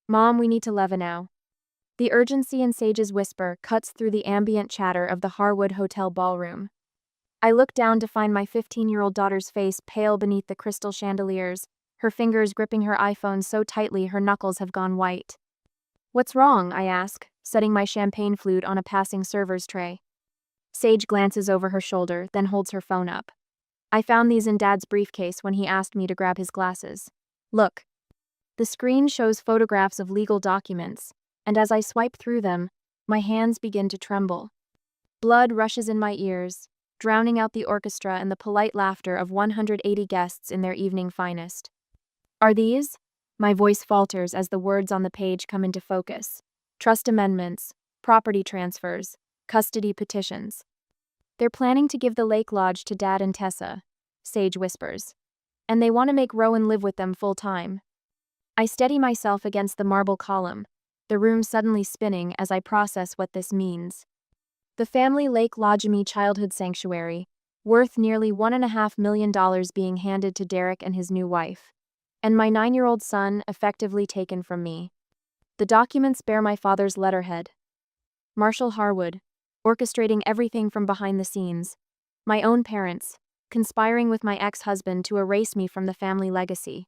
Mom, we need to leva now. The urgency in Sage's whisper cuts through the ambient chatter of the Harwood Hotel ballroom. I look down to find my 15-year-old daughter's face pale beneath the crystal chandeliers, her fingers gripping her iPhone so tightly her knuckles have gone white. What's wrong? I ask, setting my champagne flute on a passing server's tray. Sage glances over her shoulder, then holds her phone up. I found these in Dad's briefcase when he asked me to grab his glasses. Look. The screen shows photographs of legal documents, and as I swipe through them, my hands begin to tremble. Blood rushes in my ears, drowning out the orchestra and the polite laughter of 180 guests in their evening finest. Are these? My voice falters as the words on the page come into focus. Trust amendments, property transfers, custody petitions. They're planning to give the Lake Lodge to Dad and Tessa, Sage whispers. And they want to make Rowan live with them full-time. I steady myself against the marble column, the room suddenly spinning as I process what this means. The family Lake Lodge childhood sanctuary, worth nearly $1.5 million being handed to Derek and his new wife. And my 9-year-old son effectively taken from me. The documents bear my father's letterhead. Marshall Harwood, orchestrating everything from behind the scenes. My own parents, conspiring with my ex-husband to erase me from the family legacy.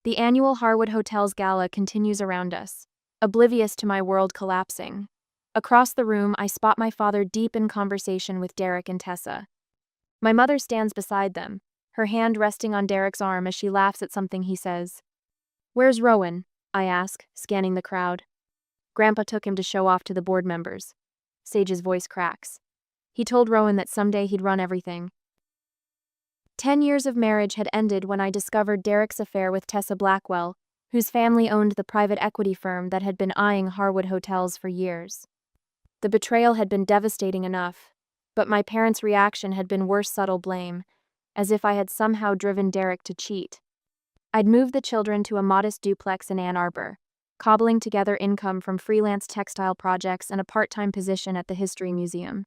The annual Harwood Hotel's gala continues around us, oblivious to my world collapsing. Across the room, I spot my father deep in conversation with Derek and Tessa. My mother stands beside them, her hand resting on Derek's arm as she laughs at something he says. Where's Rowan? I ask, scanning the crowd. Grandpa took him to show off to the board members. Sage's voice cracks. He told Rowan that someday he'd run everything. 10 years of marriage had ended when I discovered Derek's affair with Tessa Blackwell, whose family owned the private equity firm that had been eyeing Harwood Hotels for years. The betrayal had been devastating enough, but my parents' reaction had been worse subtle blame, as if I had somehow driven Derek to cheat. I'd moved the children to a modest duplex in Ann Arbor, cobbling together income from freelance textile projects and a part-time position at the History Museum.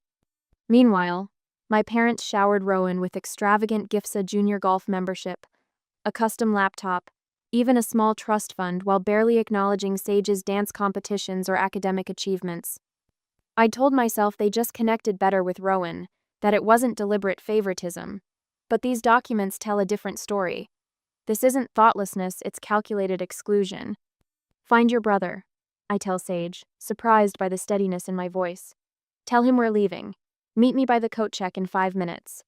Meanwhile, my parents showered Rowan with extravagant gifts: a junior golf membership, a custom laptop, even a small trust fund, while barely acknowledging Sage's dance competitions or academic achievements. I'd told myself they just connected better with Rowan, that it wasn't deliberate favoritism. But these documents tell a different story. This isn't thoughtlessness, it's calculated exclusion. Find your brother, I tell Sage, surprised by the steadiness in my voice. Tell him we're leaving. Meet me by the coat check in 5 minutes.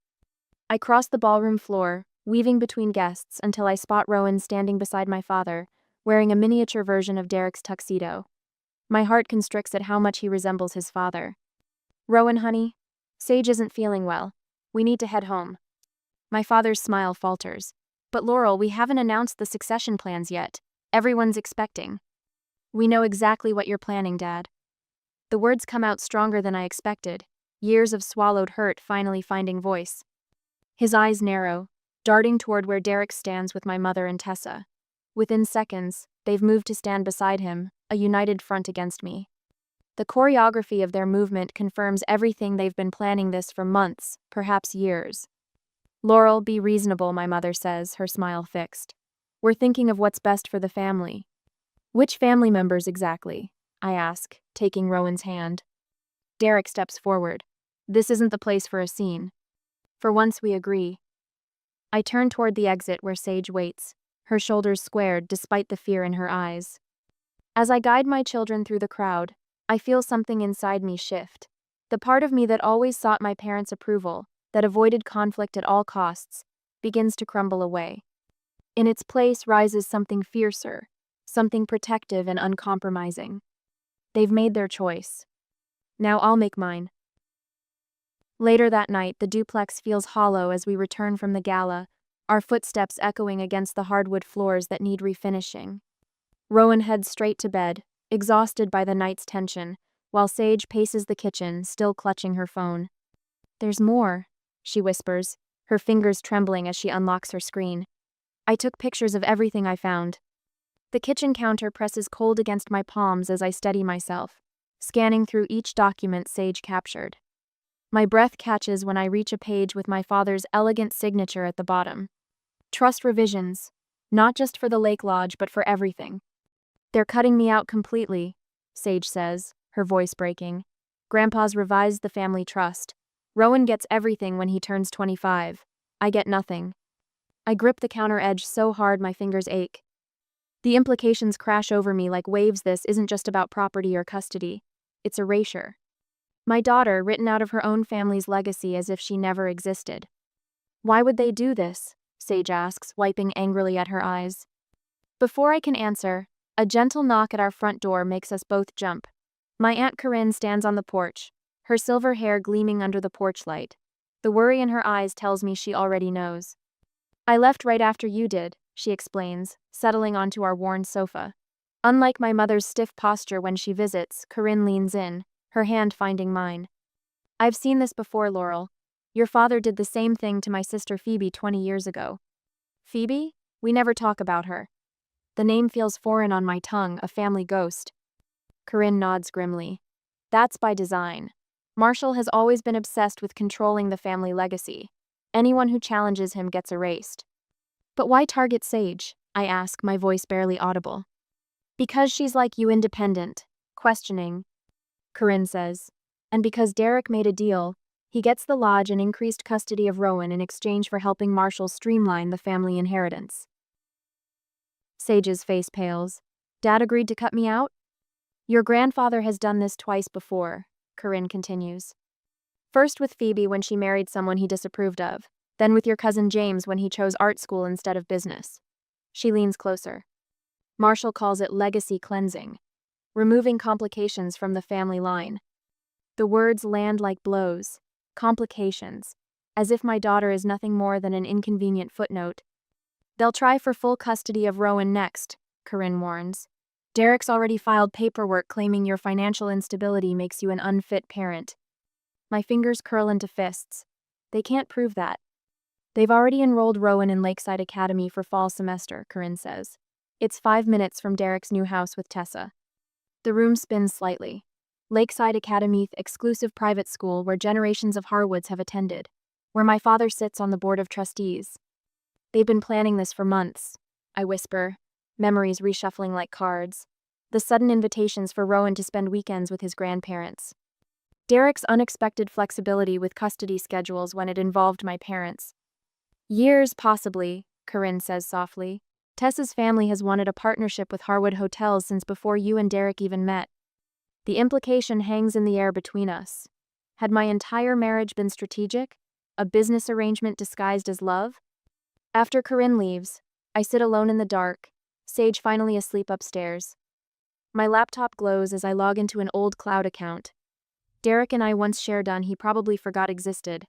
I cross the ballroom floor, weaving between guests until I spot Rowan standing beside my father, wearing a miniature version of Derek's tuxedo. My heart constricts at how much he resembles his father. Rowan, honey, Sage isn't feeling well. We need to head home. My father's smile falters. But Laurel, we haven't announced the succession plans yet. Everyone's expecting. We know exactly what you're planning, Dad. The words come out stronger than I expected, years of swallowed hurt finally finding voice. His eyes narrow, darting toward where Derek stands with my mother and Tessa. Within seconds, they've moved to stand beside him, a united front against me. The choreography of their movement confirms everything they've been planning this for months, perhaps years. Laurel, be reasonable, my mother says, her smile fixed. We're thinking of what's best for the family. Which family members exactly? I ask, taking Rowan's hand. Derek steps forward. This isn't the place for a scene. For once we agree. I turn toward the exit where Sage waits, her shoulders squared despite the fear in her eyes. As I guide my children through the crowd, I feel something inside me shift. The part of me that always sought my parents' approval, that avoided conflict at all costs, begins to crumble away. In its place rises something fiercer, something protective and uncompromising. They've made their choice. Now I'll make mine. Later that night, the duplex feels hollow as we return from the gala, our footsteps echoing against the hardwood floors that need refinishing. Rowan heads straight to bed, exhausted by the night's tension, while Sage paces the kitchen, still clutching her phone. There's more, she whispers, her fingers trembling as she unlocks her screen. I took pictures of everything I found. The kitchen counter presses cold against my palms as I steady myself, scanning through each document Sage captured. My breath catches when I reach a page with my father's elegant signature at the bottom. Trust revisions, not just for the Lake Lodge but for everything. They're cutting me out completely, Sage says, her voice breaking. Grandpa's revised the family trust. Rowan gets everything when he turns 25. I get nothing. I grip the counter edge so hard my fingers ache. The implications crash over me like waves. This isn't just about property or custody. It's erasure. My daughter written out of her own family's legacy as if she never existed. Why would they do this? Sage asks, wiping angrily at her eyes. Before I can answer, a gentle knock at our front door makes us both jump. My Aunt Corinne stands on the porch, her silver hair gleaming under the porch light. The worry in her eyes tells me she already knows. I left right after you did, she explains, settling onto our worn sofa. Unlike my mother's stiff posture when she visits, Corinne leans in, her hand finding mine. I've seen this before, Laurel. Your father did the same thing to my sister Phoebe 20 years ago. Phoebe? We never talk about her. The name feels foreign on my tongue, a family ghost. Corinne nods grimly. That's by design. Marshall has always been obsessed with controlling the family legacy. Anyone who challenges him gets erased. But why target Sage? I ask, my voice barely audible. Because she's like you, independent, questioning, Corinne says. And because Derek made a deal, he gets the lodge and increased custody of Rowan in exchange for helping Marshall streamline the family inheritance. Sage's face pales. Dad agreed to cut me out? Your grandfather has done this twice before, Corinne continues. First with Phoebe when she married someone he disapproved of, then with your cousin James when he chose art school instead of business. She leans closer. Marshall calls it legacy cleansing, removing complications from the family line. The words land like blows. Complications. As if my daughter is nothing more than an inconvenient footnote. They'll try for full custody of Rowan next, Corinne warns. Derek's already filed paperwork claiming your financial instability makes you an unfit parent. My fingers curl into fists. They can't prove that. They've already enrolled Rowan in Lakeside Academy for fall semester, Corinne says. It's 5 minutes from Derek's new house with Tessa. The room spins slightly. Lakeside Academy, exclusive private school where generations of Harwoods have attended, where my father sits on the board of trustees. They've been planning this for months, I whisper, memories reshuffling like cards. The sudden invitations for Rowan to spend weekends with his grandparents. Derek's unexpected flexibility with custody schedules when it involved my parents. Years, possibly, Corinne says softly. Tessa's family has wanted a partnership with Harwood Hotels since before you and Derek even met. The implication hangs in the air between us. Had my entire marriage been strategic? A business arrangement disguised as love? After Corinne leaves, I sit alone in the dark, Sage finally asleep upstairs. My laptop glows as I log into an old cloud account. Derek and I once shared one he probably forgot existed.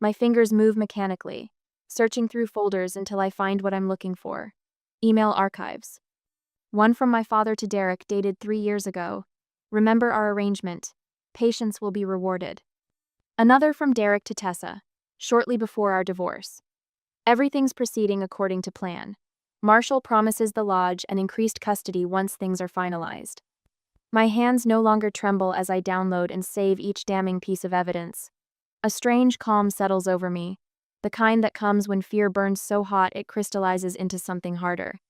My fingers move mechanically, searching through folders until I find what I'm looking for. Email archives. One from my father to Derek dated 3 years ago. Remember our arrangement. Patience will be rewarded. Another from Derek to Tessa, shortly before our divorce. Everything's proceeding according to plan. Marshall promises the lodge and increased custody once things are finalized. My hands no longer tremble as I download and save each damning piece of evidence. A strange calm settles over me, the kind that comes when fear burns so hot it crystallizes into something harder.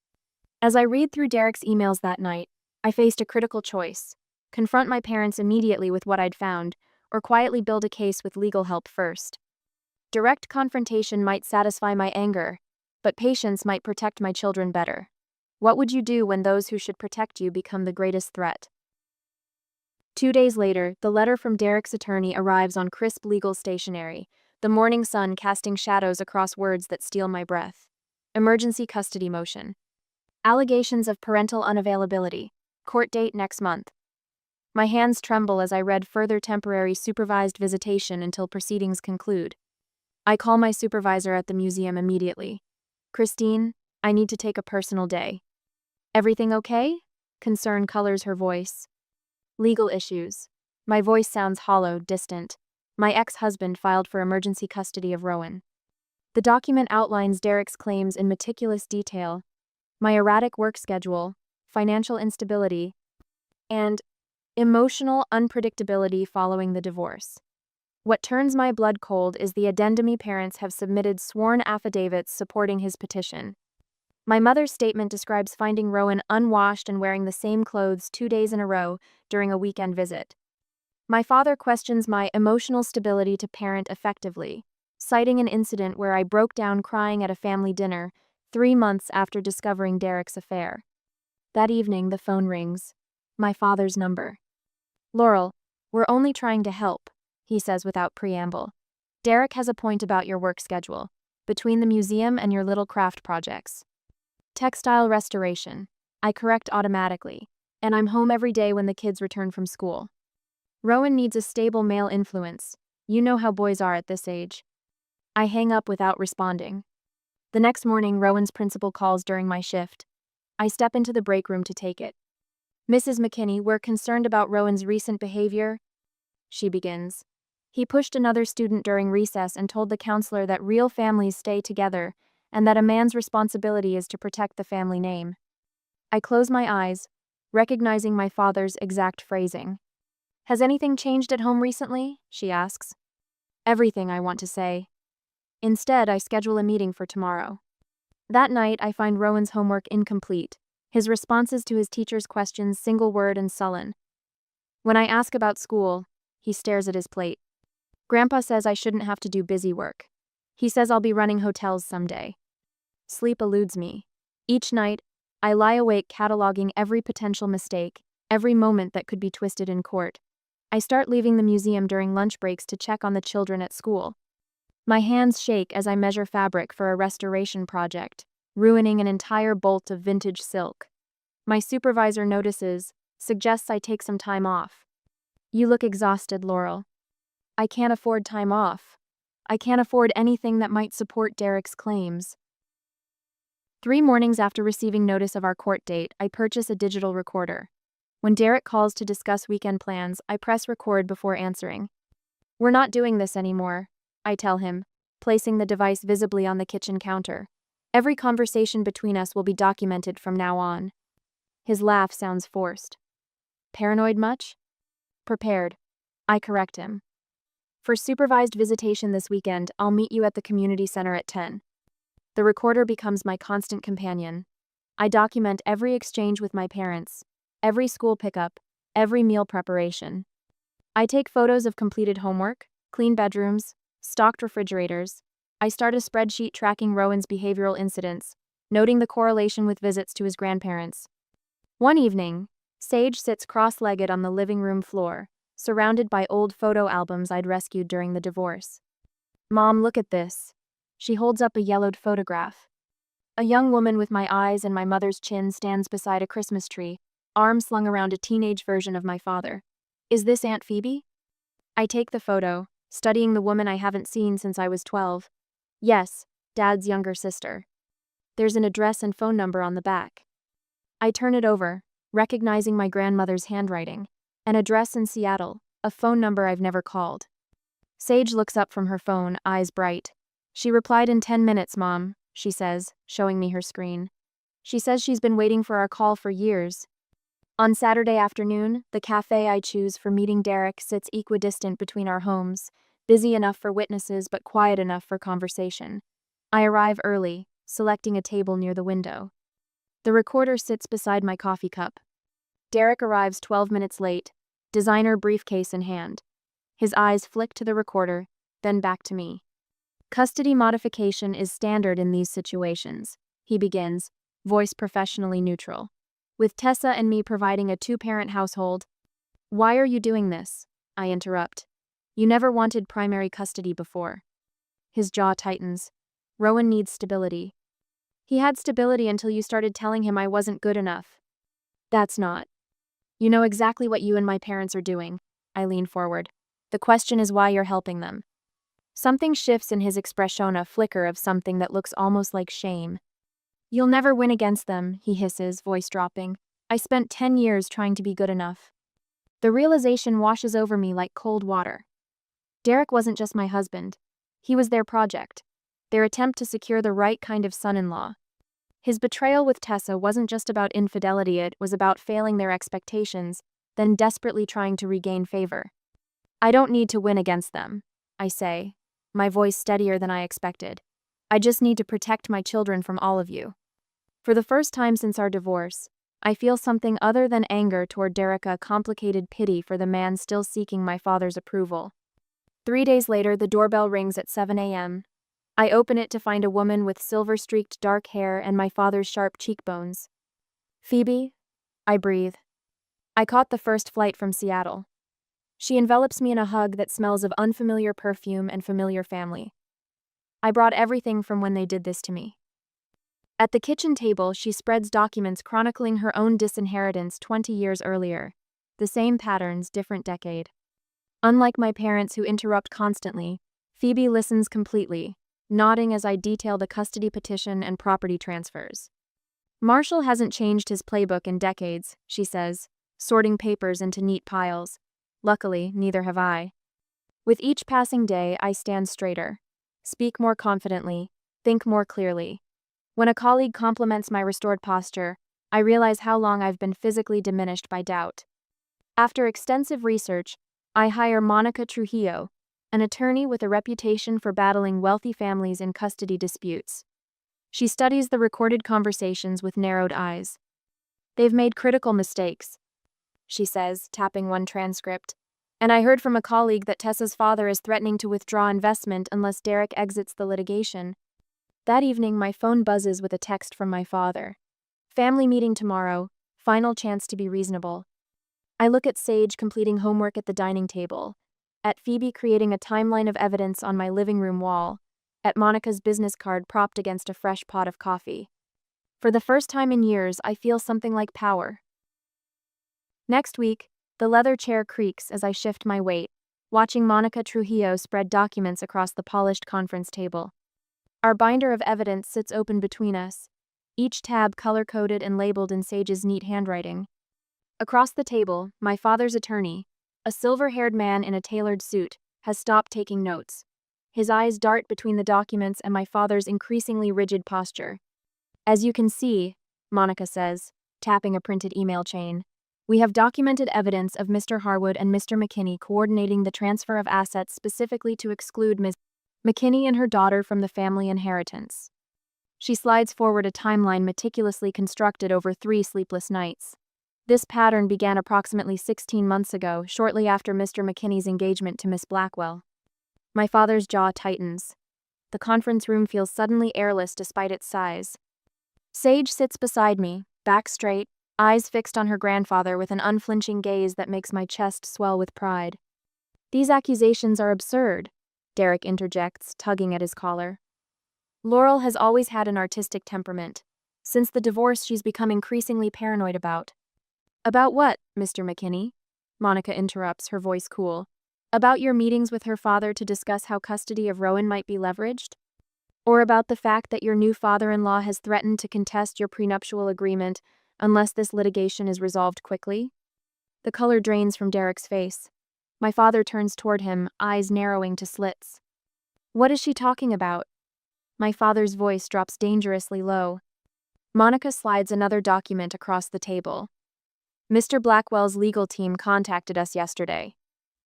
As I read through Derek's emails that night, I faced a critical choice: confront my parents immediately with what I'd found, or quietly build a case with legal help first. Direct confrontation might satisfy my anger, but patience might protect my children better. What would you do when those who should protect you become the greatest threat? 2 days later, the letter from Derek's attorney arrives on crisp legal stationery, the morning sun casting shadows across words that steal my breath. Emergency custody motion. Allegations of parental unavailability. Court date next month. My hands tremble as I read further temporary supervised visitation until proceedings conclude. I call my supervisor at the museum immediately. Christine, I need to take a personal day. Everything okay? Concern colors her voice. Legal issues. My voice sounds hollow, distant. My ex-husband filed for emergency custody of Rowan. The document outlines Derek's claims in meticulous detail, my erratic work schedule, financial instability, and emotional unpredictability following the divorce. What turns my blood cold is the addendum parents have submitted sworn affidavits supporting his petition. My mother's statement describes finding Rowan unwashed and wearing the same clothes 2 days in a row during a weekend visit. My father questions my emotional stability to parent effectively, citing an incident where I broke down crying at a family dinner 3 months after discovering Derek's affair. That evening, the phone rings. My father's number. "Laurel, we're only trying to help," he says without preamble. "Derek has a point about your work schedule, between the museum and your little craft projects. Textile restoration. I correct automatically, and I'm home every day when the kids return from school. Rowan needs a stable male influence. You know how boys are at this age." I hang up without responding. The next morning, Rowan's principal calls during my shift. I step into the break room to take it. "Mrs. McKinney, we're concerned about Rowan's recent behavior," she begins. "He pushed another student during recess and told the counselor that real families stay together and that a man's responsibility is to protect the family name." I close my eyes, recognizing my father's exact phrasing. "Has anything changed at home recently?" she asks. "Everything," I want to say. Instead, I schedule a meeting for tomorrow. That night, I find Rowan's homework incomplete, his responses to his teacher's questions single word and sullen. When I ask about school, he stares at his plate. "Grandpa says I shouldn't have to do busy work. He says I'll be running hotels someday." Sleep eludes me. Each night, I lie awake cataloging every potential mistake, every moment that could be twisted in court. I start leaving the museum during lunch breaks to check on the children at school. My hands shake as I measure fabric for a restoration project, ruining an entire bolt of vintage silk. My supervisor notices, suggests I take some time off. "You look exhausted, Laurel." I can't afford time off. I can't afford anything that might support Derek's claims. 3 mornings after receiving notice of our court date, I purchase a digital recorder. When Derek calls to discuss weekend plans, I press record before answering. "We're not doing this anymore," I tell him, placing the device visibly on the kitchen counter. "Every conversation between us will be documented from now on." His laugh sounds forced. "Paranoid much?" "Prepared." I correct him. "For supervised visitation this weekend, I'll meet you at the community center at 10. The recorder becomes my constant companion. I document every exchange with my parents, every school pickup, every meal preparation. I take photos of completed homework, clean bedrooms, stocked refrigerators. I start a spreadsheet tracking Rowan's behavioral incidents, noting the correlation with visits to his grandparents. One evening, Sage sits cross-legged on the living room floor, surrounded by old photo albums I'd rescued during the divorce. "Mom, look at this." She holds up a yellowed photograph. A young woman with my eyes and my mother's chin stands beside a Christmas tree, arms slung around a teenage version of my father. "Is this Aunt Phoebe?" I take the photo, studying the woman I haven't seen since I was 12. Yes, Dad's younger sister. There's an address and phone number on the back. I turn it over, recognizing my grandmother's handwriting. An address in Seattle, a phone number I've never called. Sage looks up from her phone, eyes bright. "She replied in 10 minutes, Mom," she says, showing me her screen. "She says she's been waiting for our call for years." On Saturday afternoon, the cafe I choose for meeting Derek sits equidistant between our homes, busy enough for witnesses but quiet enough for conversation. I arrive early, selecting a table near the window. The recorder sits beside my coffee cup. Derek arrives 12 minutes late, designer briefcase in hand. His eyes flick to the recorder, then back to me. "Custody modification is standard in these situations," he begins, voice professionally neutral. "With Tessa and me providing a 2-parent household." "Why are you doing this?" I interrupt. "You never wanted primary custody before." His jaw tightens. "Rowan needs stability." "He had stability until you started telling him I wasn't good enough." "That's not." "You know exactly what you and my parents are doing." I lean forward. "The question is why you're helping them." Something shifts in his expression, a flicker of something that looks almost like shame. "You'll never win against them," he hisses, voice dropping. "I spent 10 years trying to be good enough." The realization washes over me like cold water. Derek wasn't just my husband. He was their project, their attempt to secure the right kind of son-in-law. His betrayal with Tessa wasn't just about infidelity, it was about failing their expectations, then desperately trying to regain favor. "I don't need to win against them," I say, my voice steadier than I expected. "I just need to protect my children from all of you." For the first time since our divorce, I feel something other than anger toward Derek, a complicated pity for the man still seeking my father's approval. 3 days later, the doorbell rings at 7 a.m. I open it to find a woman with silver-streaked dark hair and my father's sharp cheekbones. "Phoebe?" I breathe. I caught the first flight from Seattle. She envelops me in a hug that smells of unfamiliar perfume and familiar family. I brought everything from when they did this to me. At the kitchen table, she spreads documents chronicling her own disinheritance 20 years earlier. The same patterns, different decade. Unlike my parents who interrupt constantly, Phoebe listens completely, nodding as I detail the custody petition and property transfers. "Marshall hasn't changed his playbook in decades," she says, sorting papers into neat piles. Luckily, neither have I. With each passing day, I stand straighter, speak more confidently, think more clearly. When a colleague compliments my restored posture, I realize how long I've been physically diminished by doubt. After extensive research, I hire Monica Trujillo, an attorney with a reputation for battling wealthy families in custody disputes. She studies the recorded conversations with narrowed eyes. "They've made critical mistakes," she says, tapping one transcript. "And I heard from a colleague that Tessa's father is threatening to withdraw investment unless Derek exits the litigation." That evening, my phone buzzes with a text from my father. "Family meeting tomorrow, final chance to be reasonable." I look at Sage completing homework at the dining table, at Phoebe creating a timeline of evidence on my living room wall, at Monica's business card propped against a fresh pot of coffee. For the first time in years, I feel something like power. Next week, the leather chair creaks as I shift my weight, watching Monica Trujillo spread documents across the polished conference table. Our binder of evidence sits open between us, each tab color-coded and labeled in Sage's neat handwriting. Across the table, my father's attorney, a silver-haired man in a tailored suit, has stopped taking notes. His eyes dart between the documents and my father's increasingly rigid posture. "As you can see," Monica says, tapping a printed email chain, "we have documented evidence of Mr. Harwood and Mr. McKinney coordinating the transfer of assets specifically to exclude Ms. McKinney and her daughter from the family inheritance." She slides forward a timeline meticulously constructed over 3 sleepless nights. This pattern began approximately 16 months ago, shortly after Mr. McKinney's engagement to Miss Blackwell. My father's jaw tightens. The conference room feels suddenly airless despite its size. Sage sits beside me, back straight, eyes fixed on her grandfather with an unflinching gaze that makes my chest swell with pride. "These accusations are absurd," Derek interjects, tugging at his collar. "Laurel has always had an artistic temperament. Since the divorce, she's become increasingly paranoid about." "About what, Mr. McKinney?" Monica interrupts, her voice cool. "About your meetings with her father to discuss how custody of Rowan might be leveraged? Or about the fact that your new father-in-law has threatened to contest your prenuptial agreement unless this litigation is resolved quickly?" The color drains from Derek's face. My father turns toward him, eyes narrowing to slits. "What is she talking about?" My father's voice drops dangerously low. Monica slides another document across the table. "Mr. Blackwell's legal team contacted us yesterday.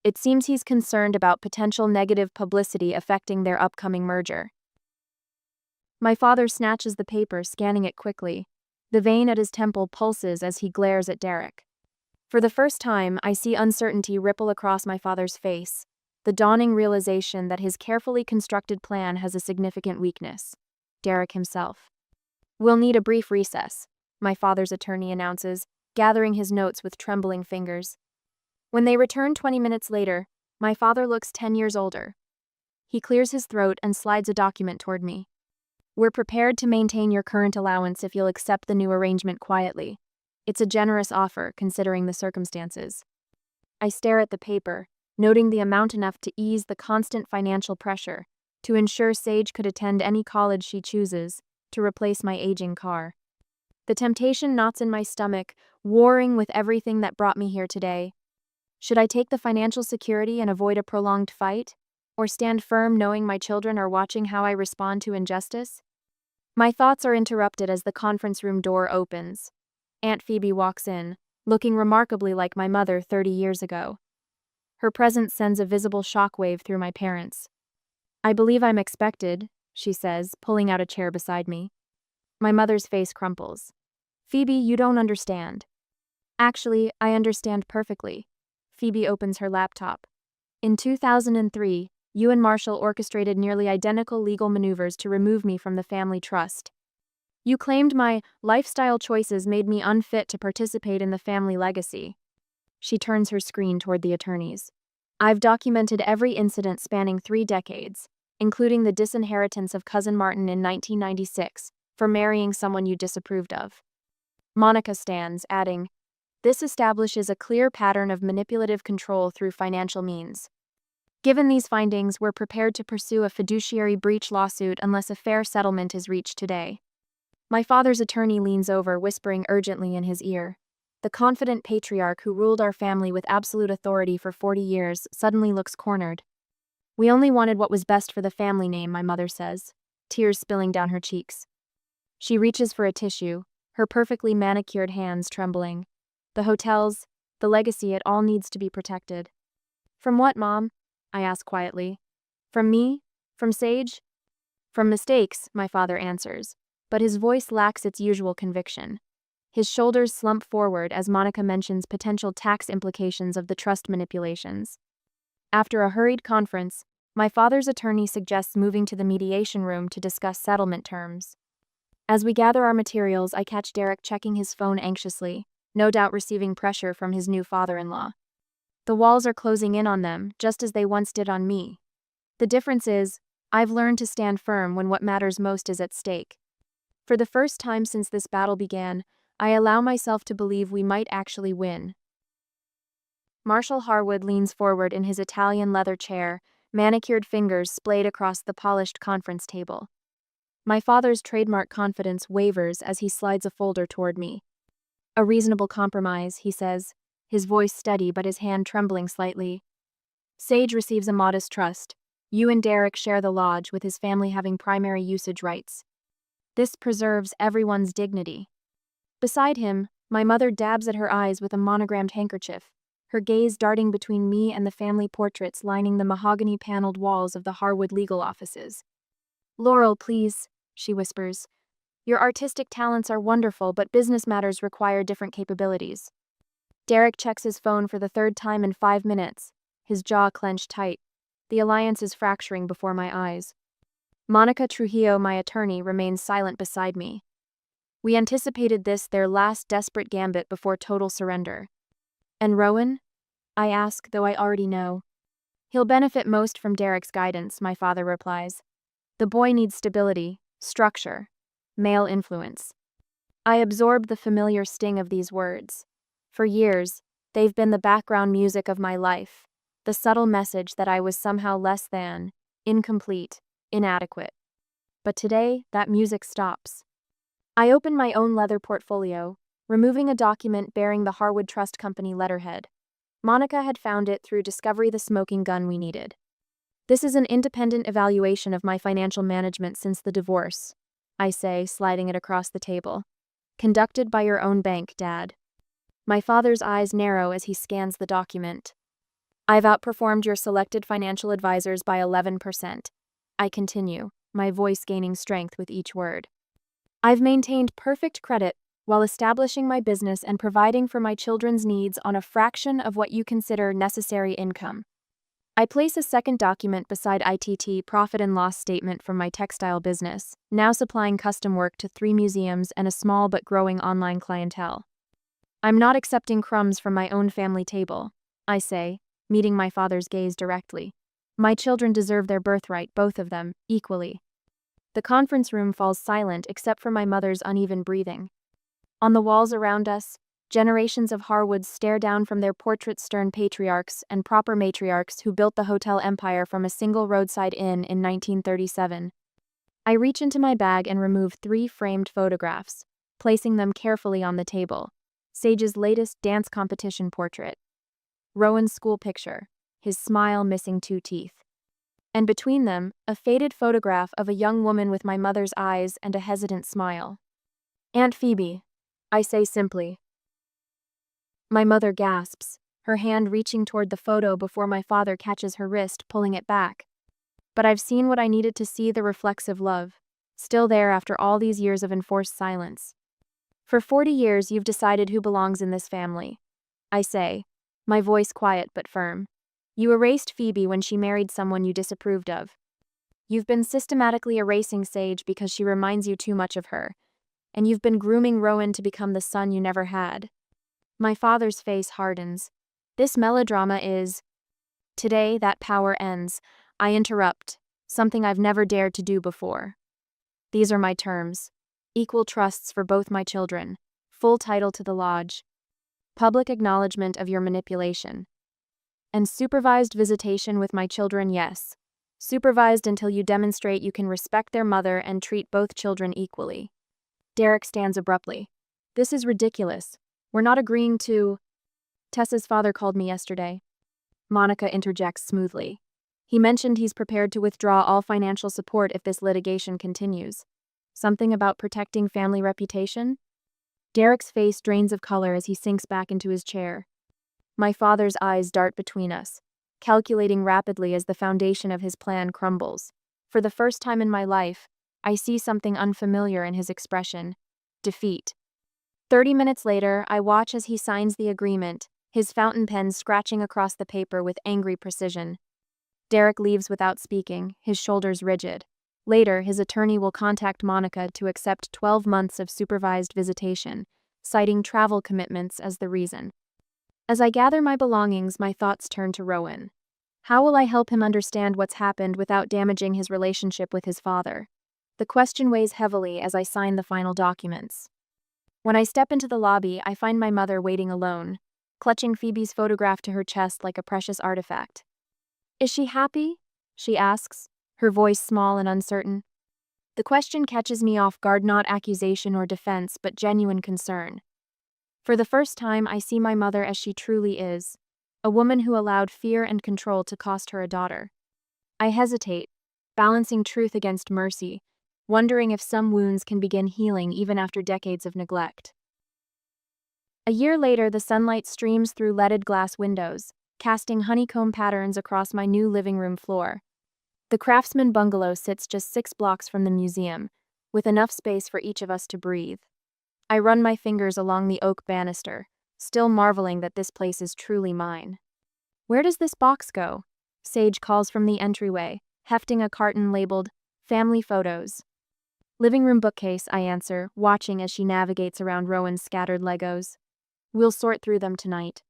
It seems he's concerned about potential negative publicity affecting their upcoming merger." My father snatches the paper, scanning it quickly. The vein at his temple pulses as he glares at Derek. For the first time, I see uncertainty ripple across my father's face, the dawning realization that his carefully constructed plan has a significant weakness: Derek himself. "We'll need a brief recess," my father's attorney announces, gathering his notes with trembling fingers. When they return 20 minutes later, my father looks 10 years older. He clears his throat and slides a document toward me. "We're prepared to maintain your current allowance if you'll accept the new arrangement quietly. It's a generous offer, considering the circumstances." I stare at the paper, noting the amount enough to ease the constant financial pressure, to ensure Sage could attend any college she chooses, to replace my aging car. The temptation knots in my stomach, warring with everything that brought me here today. Should I take the financial security and avoid a prolonged fight? Or stand firm knowing my children are watching how I respond to injustice? My thoughts are interrupted as the conference room door opens. Aunt Phoebe walks in, looking remarkably like my mother 30 years ago. Her presence sends a visible shockwave through my parents. "I believe I'm expected," she says, pulling out a chair beside me. My mother's face crumples. Phoebe, you don't understand. Actually, I understand perfectly. Phoebe opens her laptop. In 2003, you and Marshall orchestrated nearly identical legal maneuvers to remove me from the family trust. You claimed my lifestyle choices made me unfit to participate in the family legacy. She turns her screen toward the attorneys. I've documented every incident spanning 3 decades, including the disinheritance of Cousin Martin in 1996 for marrying someone you disapproved of. Monica stands, adding, "This establishes a clear pattern of manipulative control through financial means. Given these findings, we're prepared to pursue a fiduciary breach lawsuit unless a fair settlement is reached today." My father's attorney leans over, whispering urgently in his ear. The confident patriarch who ruled our family with absolute authority for 40 years suddenly looks cornered. "We only wanted what was best for the family name," my mother says, tears spilling down her cheeks. She reaches for a tissue, her perfectly manicured hands trembling. The hotels, the legacy, it all needs to be protected. "From what, Mom?" I ask quietly. "From me? From Sage?" "From mistakes," my father answers, but his voice lacks its usual conviction. His shoulders slump forward as Monica mentions potential tax implications of the trust manipulations. After a hurried conference, my father's attorney suggests moving to the mediation room to discuss settlement terms. As we gather our materials, I catch Derek checking his phone anxiously, no doubt receiving pressure from his new father-in-law. The walls are closing in on them, just as they once did on me. The difference is, I've learned to stand firm when what matters most is at stake. For the first time since this battle began, I allow myself to believe we might actually win. Marshall Harwood leans forward in his Italian leather chair, manicured fingers splayed across the polished conference table. My father's trademark confidence wavers as he slides a folder toward me. "A reasonable compromise," he says, his voice steady but his hand trembling slightly. "Sage receives a modest trust. You and Derek share the lodge, with his family having primary usage rights. This preserves everyone's dignity." Beside him, my mother dabs at her eyes with a monogrammed handkerchief, her gaze darting between me and the family portraits lining the mahogany-paneled walls of the Harwood legal offices. "Laurel, please," she whispers. "Your artistic talents are wonderful, but business matters require different capabilities." Derek checks his phone for the 3rd time in 5 minutes, his jaw clenched tight. The alliance is fracturing before my eyes. Monica Trujillo, my attorney, remains silent beside me. We anticipated this, their last desperate gambit before total surrender. "And Rowan?" I ask, though I already know. "He'll benefit most from Derek's guidance," my father replies. "The boy needs stability, structure, male influence." I absorb the familiar sting of these words. For years, they've been the background music of my life, the subtle message that I was somehow less than, incomplete, inadequate. But today, that music stops. I open my own leather portfolio, removing a document bearing the Harwood Trust Company letterhead. Monica had found it through Discovery, the smoking gun we needed. "This is an independent evaluation of my financial management since the divorce," I say, sliding it across the table. "Conducted by your own bank, Dad." My father's eyes narrow as he scans the document. "I've outperformed your selected financial advisors by 11%. I continue, my voice gaining strength with each word. "I've maintained perfect credit while establishing my business and providing for my children's needs on a fraction of what you consider necessary income." I place a second document beside ITT profit and loss statement from my textile business, now supplying custom work to 3 museums and a small but growing online clientele. "I'm not accepting crumbs from my own family table," I say, meeting my father's gaze directly. "My children deserve their birthright, both of them, equally." The conference room falls silent except for my mother's uneven breathing. On the walls around us, generations of Harwoods stare down from their portraits, stern patriarchs and proper matriarchs who built the hotel empire from a single roadside inn in 1937. I reach into my bag and remove 3 framed photographs, placing them carefully on the table. Sage's latest dance competition portrait. Rowan's school picture, his smile missing 2 teeth. And between them, a faded photograph of a young woman with my mother's eyes and a hesitant smile. "Aunt Phoebe," I say simply. My mother gasps, her hand reaching toward the photo before my father catches her wrist, pulling it back. But I've seen what I needed to see, the reflexive love. still there after all these years of enforced silence. For 40 years, you've decided who belongs in this family. I say, my voice quiet but firm. You erased Phoebe when she married someone you disapproved of. You've been systematically erasing Sage because she reminds you too much of her. And you've been grooming Rowan to become the son you never had. My father's face hardens. This melodrama is... Today, that power ends. I interrupt, something I've never dared to do before. These are my terms. Equal trusts for both my children. Full title to the lodge. Public acknowledgement of your manipulation. And supervised visitation with my children, yes. Supervised until you demonstrate you can respect their mother and treat both children equally. Derek stands abruptly. This is ridiculous. We're not agreeing to... Tessa's father called me yesterday. Monica interjects smoothly. He mentioned he's prepared to withdraw all financial support if this litigation continues. Something about protecting family reputation? Derek's face drains of color as he sinks back into his chair. My father's eyes dart between us, calculating rapidly as the foundation of his plan crumbles. For the first time in my life, I see something unfamiliar in his expression: defeat. 30 minutes later, I watch as he signs the agreement, his fountain pen scratching across the paper with angry precision. Derek leaves without speaking, his shoulders rigid. Later, his attorney will contact Monica to accept 12 months of supervised visitation, citing travel commitments as the reason. As I gather my belongings, my thoughts turn to Rowan. How will I help him understand what's happened without damaging his relationship with his father? The question weighs heavily as I sign the final documents. When I step into the lobby, I find my mother waiting alone, clutching Phoebe's photograph to her chest like a precious artifact. Is she happy? She asks, her voice small and uncertain. The question catches me off guard, not accusation or defense, but genuine concern. For the first time, I see my mother as she truly is, a woman who allowed fear and control to cost her a daughter. I hesitate, balancing truth against mercy, wondering if some wounds can begin healing even after decades of neglect. A year later, the sunlight streams through leaded glass windows, casting honeycomb patterns across my new living room floor. The Craftsman bungalow sits just 6 blocks from the museum, with enough space for each of us to breathe. I run my fingers along the oak banister, still marveling that this place is truly mine. Where does this box go? Sage calls from the entryway, hefting a carton labeled Family Photos. Living room bookcase, I answer, watching as she navigates around Rowan's scattered Legos. We'll sort through them tonight.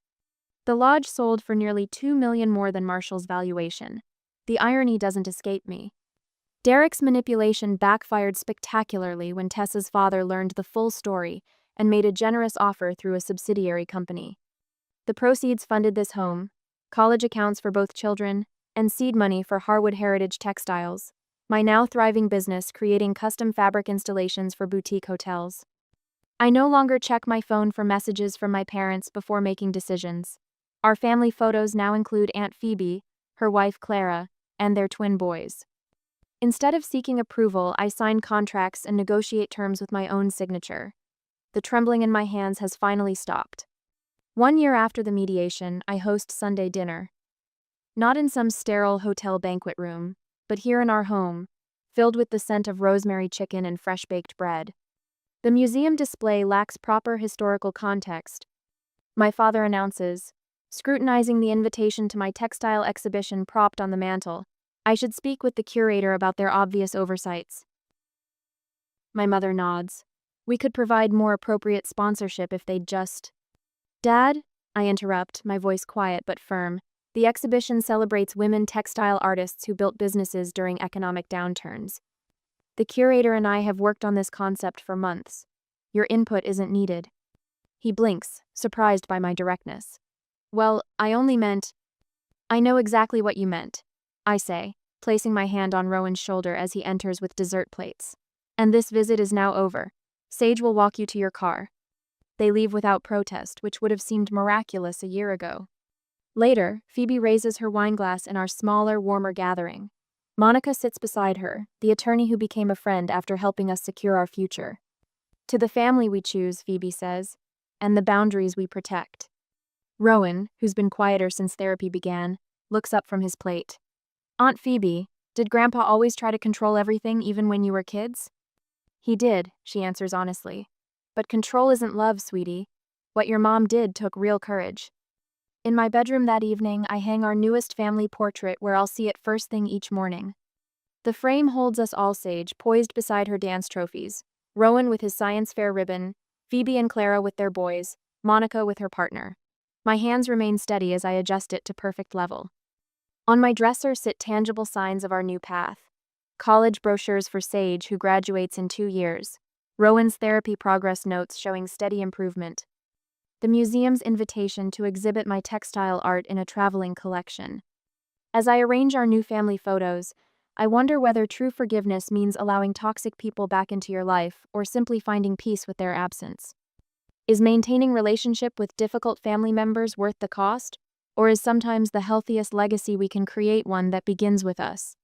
The lodge sold for nearly $2 million more than Marshall's valuation. The irony doesn't escape me. Derek's manipulation backfired spectacularly when Tessa's father learned the full story and made a generous offer through a subsidiary company. The proceeds funded this home, college accounts for both children, and seed money for Harwood Heritage Textiles, my now thriving business creating custom fabric installations for boutique hotels. I no longer check my phone for messages from my parents before making decisions. Our family photos now include Aunt Phoebe, her wife Clara, and their twin boys. Instead of seeking approval, I sign contracts and negotiate terms with my own signature. The trembling in my hands has finally stopped. 1 year after the mediation, I host Sunday dinner. Not in some sterile hotel banquet room, but here in our home, filled with the scent of rosemary chicken and fresh-baked bread. The museum display lacks proper historical context. My father announces, scrutinizing the invitation to my textile exhibition propped on the mantel. I should speak with the curator about their obvious oversights. My mother nods. We could provide more appropriate sponsorship if they'd just... Dad? I interrupt, my voice quiet but firm. The exhibition celebrates women textile artists who built businesses during economic downturns. The curator and I have worked on this concept for months. Your input isn't needed. He blinks, surprised by my directness. Well, I only meant... I know exactly what you meant, I say, placing my hand on Rowan's shoulder as he enters with dessert plates. And this visit is now over. Sage will walk you to your car. They leave without protest, which would have seemed miraculous a year ago. Later, Phoebe raises her wineglass in our smaller, warmer gathering. Monica sits beside her, the attorney who became a friend after helping us secure our future. To the family we choose, Phoebe says, and the boundaries we protect. Rowan, who's been quieter since therapy began, looks up from his plate. Aunt Phoebe, Did Grandpa always try to control everything even when you were kids? He did, she answers honestly. But control isn't love, sweetie. What your mom did took real courage. In my bedroom that evening, I hang our newest family portrait where I'll see it first thing each morning. The frame holds us all sage, poised beside her dance trophies. Rowan with his science fair ribbon, Phoebe and Clara with their boys, Monica with her partner. My hands remain steady as I adjust it to perfect level. On my dresser sit tangible signs of our new path. College brochures for Sage, who graduates in 2 years. Rowan's therapy progress notes showing steady improvement. The museum's invitation to exhibit my textile art in a traveling collection. As I arrange our new family photos, I wonder whether true forgiveness means allowing toxic people back into your life or simply finding peace with their absence. Is maintaining relationship with difficult family members worth the cost? Or is sometimes the healthiest legacy we can create one that begins with us?